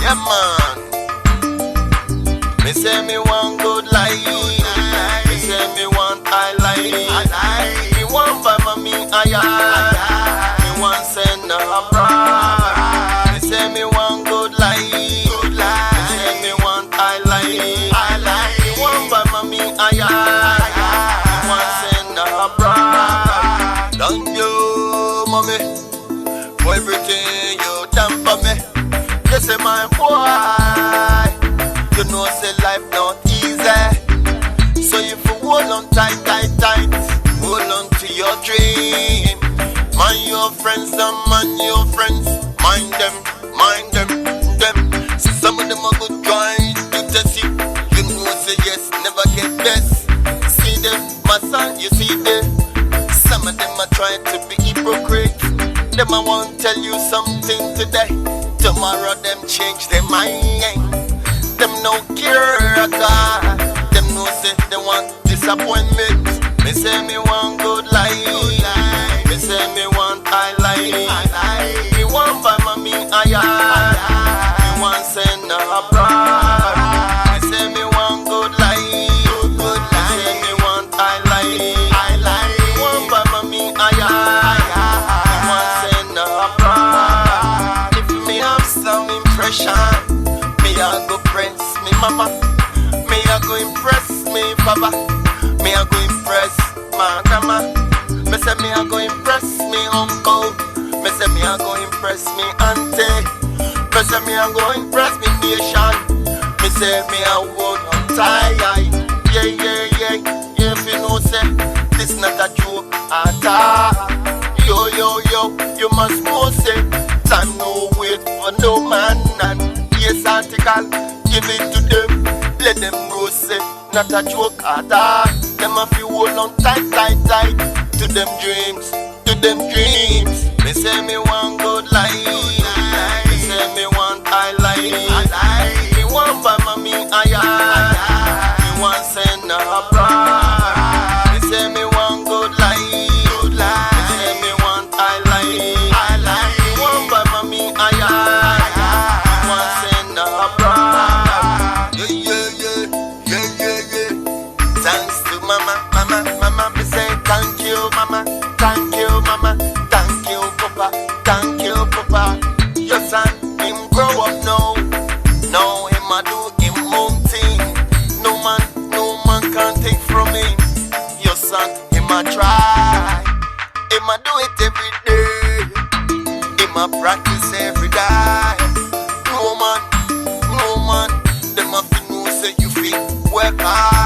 Yeah, man. Me say me want good life. Me say me want high life. Me want buy mommy higher. Me want send her abroad. Me say me want good life. Me say me want high life. Me want buy mommy higher. Me want send her abroad. Thank you, mommy, for everything you done for me. You say my boy, you know say life not easy. So if you hold on tight, hold on to your dream. Mind your friends and mind your friends. Mind them. See some of them are good trying to test you. You know say yes, never get best. See them, my son, you see them. Some of them are trying to be hypocrites. Them I want tell you something today. Tomorrow them change their mind. Them no care at all. Them no say they want disappointment. Me say me want good life. Me say me want high life. Me want buy mommy higher. Me want send her abroad. Me say me want good life. Me say me want high life. Me want buy mommy higher. Me want send her abroad. If me have some impression, me a go press me mama, me a go impress me papa, me a go impress my grandma. Me say me a go impress me uncle, me say me a go impress me auntie, me say me a go impress me nation. Me say me a hold on tight, yeah. If you know say this not a joke at all. Yo, you must know say time no wait for no man. And yes, article, give it to them. Let them go say not a joke at all. Them a feel hold on tight to them dreams. Me say me want good life. Me say me want high life. Me want buy mommy higher. Me want send her abroad. Me say me want good life. Me say me want high life. Me want buy mommy higher. Me want send her abroad. Yeah. Thanks to mama. Me say thank you, mama. Thank you, papa. Your son, him grow up now. Now him a do him own thing. No man can take from him. Your son, him a try. Him a do it every day. Him a practice every day. No man. Them a fi know say you fit work hard.